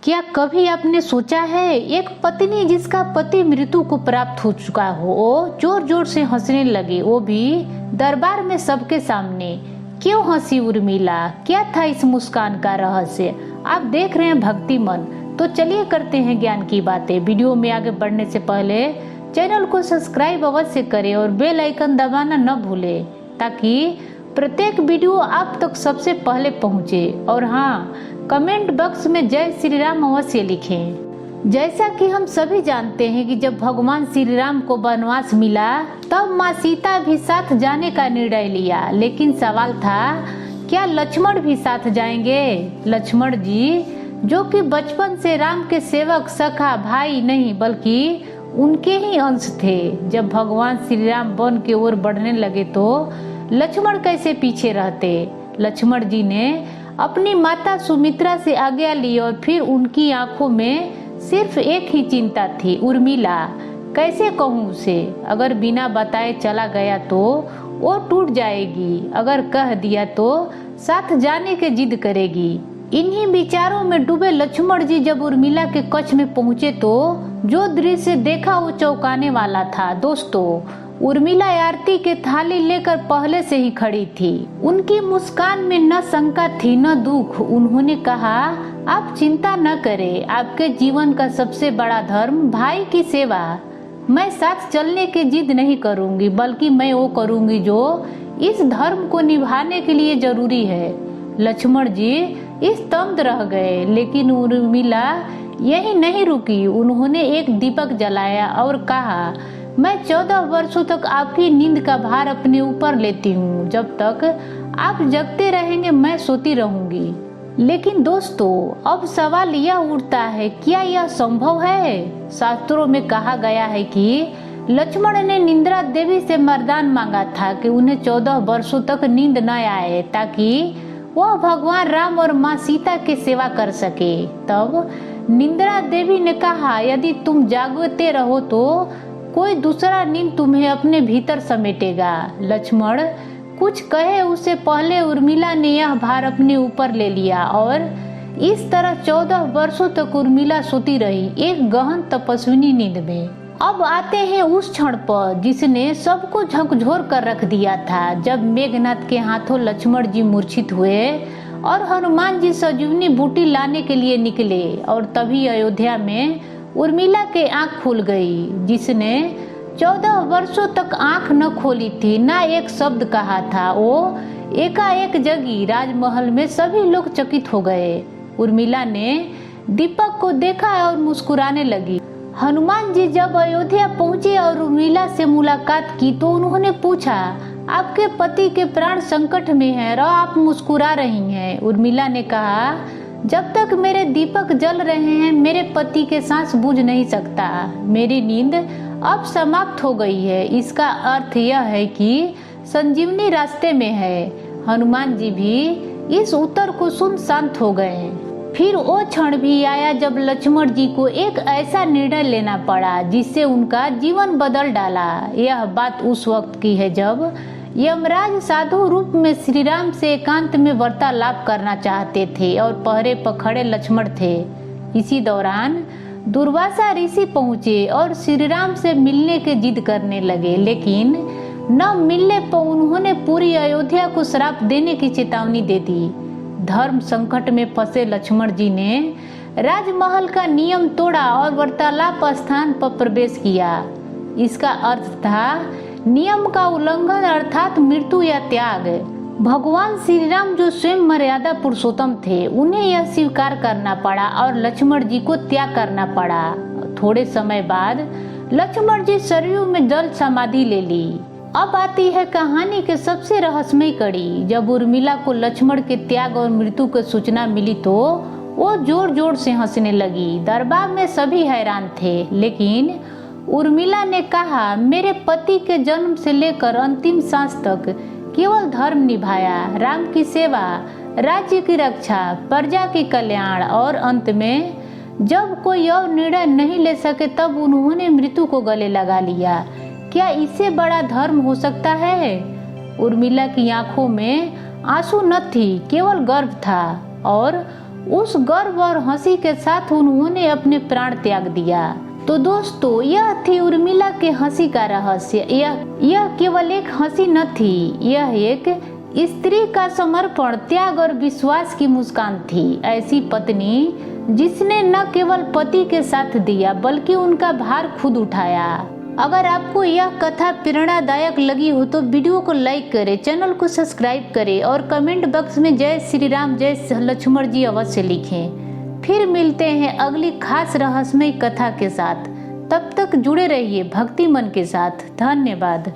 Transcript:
क्या कभी आपने सोचा है, एक पत्नी जिसका पति मृत्यु को प्राप्त हो चुका हो, वो जोर जोर से हंसने लगे, वो भी दरबार में सबके सामने। क्यों हंसी उर्मिला? क्या था इस मुस्कान का रहस्य? आप देख रहे हैं भक्ति मन। तो चलिए करते हैं ज्ञान की बातें। वीडियो में आगे बढ़ने से पहले चैनल को सब्सक्राइब अवश्य करें और बेल आइकन दबाना न भूलें, ताकि प्रत्येक वीडियो आप तक सबसे पहले पहुंचे। और हाँ, कमेंट बॉक्स में जय श्री राम अवश्य लिखें। जैसा कि हम सभी जानते हैं कि जब भगवान श्री राम को वनवास मिला, तब माँ सीता भी साथ जाने का निर्णय लिया। लेकिन सवाल था, क्या लक्ष्मण भी साथ जाएंगे? लक्ष्मण जी, जो कि बचपन से राम के सेवक, सखा, भाई नहीं बल्कि उनके ही अंश थे। जब भगवान श्री राम वन की ओर बढ़ने लगे तो लक्ष्मण कैसे पीछे रहते? लक्ष्मण जी ने अपनी माता सुमित्रा से आज्ञा ली और फिर उनकी आंखों में सिर्फ एक ही चिंता थी, उर्मिला। कैसे कहूँ उसे? अगर बिना बताए चला गया तो वो टूट जाएगी, अगर कह दिया तो साथ जाने के जिद करेगी। इन्हीं विचारों में डूबे लक्ष्मण जी जब उर्मिला के कक्ष में पहुंचे तो जो दृश्य देखा वो चौंकाने वाला था। दोस्तों, उर्मिला आरती के थाली लेकर पहले से ही खड़ी थी। उनकी मुस्कान में न शंका थी न दुख। उन्होंने कहा, आप चिंता न करें, आपके जीवन का सबसे बड़ा धर्म भाई की सेवा। मैं साथ चलने की जिद नहीं करूंगी, बल्कि मैं वो करूंगी जो इस धर्म को निभाने के लिए जरूरी है। लक्ष्मण जी स्तब्ध रह गए, लेकिन उर्मिला यही नहीं रुकी। उन्होंने एक दीपक जलाया और कहा, मैं 14 वर्षों तक आपकी नींद का भार अपने ऊपर लेती हूँ। जब तक आप जगते रहेंगे मैं सोती रहूंगी। लेकिन दोस्तों, अब सवाल यह उठता है, क्या यह संभव है? शास्त्रों में कहा गया है कि लक्ष्मण ने निंद्रा देवी से वरदान मांगा था कि उन्हें 14 वर्षों तक नींद न आए, ताकि वह भगवान राम और माँ सीता की सेवा कर सके। तब निंद्रा देवी ने कहा, यदि तुम जागते रहो तो कोई दूसरा नींद तुम्हें अपने भीतर समेटेगा। लक्ष्मण कुछ कहे उससे पहले उर्मिला ने यह भार अपने ऊपर ले लिया और इस तरह 14 वर्षों तक उर्मिला सोती रही, एक गहन तपस्विनी नींद में। अब आते हैं उस क्षण पर जिसने सबको झकझोर कर रख दिया था, जब मेघनाथ के हाथों लक्ष्मण जी मूर्छित हुए और हनुमान जी संजीवनी बूटी लाने के लिए निकले। और तभी अयोध्या में उर्मिला के आंख खुल गई, जिसने 14 वर्षों तक आंख न खोली थी, ना एक शब्द कहा था। वो एकाएक जगी। राजमहल में सभी लोग चकित हो गए। उर्मिला ने दीपक को देखा और मुस्कुराने लगी। हनुमान जी जब अयोध्या पहुंचे और उर्मिला से मुलाकात की तो उन्होंने पूछा, आपके पति के प्राण संकट में हैं और आप मुस्कुरा रही हैं। उर्मिला ने कहा, जब तक मेरे दीपक जल रहे हैं मेरे पति के सांस बुझ नहीं सकता। मेरी नींद अब समाप्त हो गई है। इसका अर्थ यह है कि संजीवनी रास्ते में है। हनुमान जी भी इस उत्तर को सुन शांत हो गए। फिर वो क्षण भी आया जब लक्ष्मण जी को एक ऐसा निर्णय लेना पड़ा जिससे उनका जीवन बदल डाला। यह बात उस वक्त की है जब यमराज साधु रूप में श्री राम से एकांत में वार्तालाप करना चाहते थे और पहरे पर खड़े लक्ष्मण थे। इसी दौरान दुर्वासा ऋषि पहुंचे और श्री राम से मिलने की जिद करने लगे, लेकिन न मिलने पर उन्होंने पूरी अयोध्या को श्राप देने की चेतावनी दे दी। धर्म संकट में फंसे लक्ष्मण जी ने राजमहल का नियम तोड़ा और वार्तालाप स्थान पर प्रवेश किया। इसका अर्थ था नियम का उल्लंघन, अर्थात मृत्यु या त्याग। भगवान श्री राम जो स्वयं मर्यादा पुरुषोत्तम थे, उन्हें यह स्वीकार करना पड़ा और लक्ष्मण जी को त्याग करना पड़ा। थोड़े समय बाद लक्ष्मण जी सरयू में जल समाधि ले ली। अब आती है कहानी के सबसे रहस्यमय कड़ी। जब उर्मिला को लक्ष्मण के त्याग और मृत्यु की सूचना मिली तो वो जोर जोर से हंसने लगी। दरबार में सभी हैरान थे, लेकिन उर्मिला ने कहा, मेरे पति के जन्म से लेकर अंतिम सांस तक केवल धर्म निभाया, राम की सेवा, राज्य की रक्षा, प्रजा की कल्याण, और अंत में जब कोई और निर्णय नहीं ले सके तब उन्होंने मृत्यु को गले लगा लिया। क्या इससे बड़ा धर्म हो सकता है? उर्मिला की आंखों में आंसू न थी, केवल गर्व था। और उस गर्व और हंसी के साथ उन्होंने अपने प्राण त्याग दिया। तो दोस्तों, यह थी उर्मिला के हंसी का रहस्य। यह केवल एक हंसी न थी, यह एक स्त्री का समर्पण, त्याग और विश्वास की मुस्कान थी। ऐसी पत्नी जिसने न केवल पति के साथ दिया बल्कि उनका भार खुद उठाया। अगर आपको यह कथा प्रेरणादायक लगी हो तो वीडियो को लाइक करें, चैनल को सब्सक्राइब करें और कमेंट बॉक्स में जय श्री राम, जय लक्ष्मण जी अवश्य लिखें। फिर मिलते हैं अगली खास रहस्यमय कथा के साथ। तब तक जुड़े रहिए भक्ति मन के साथ। धन्यवाद।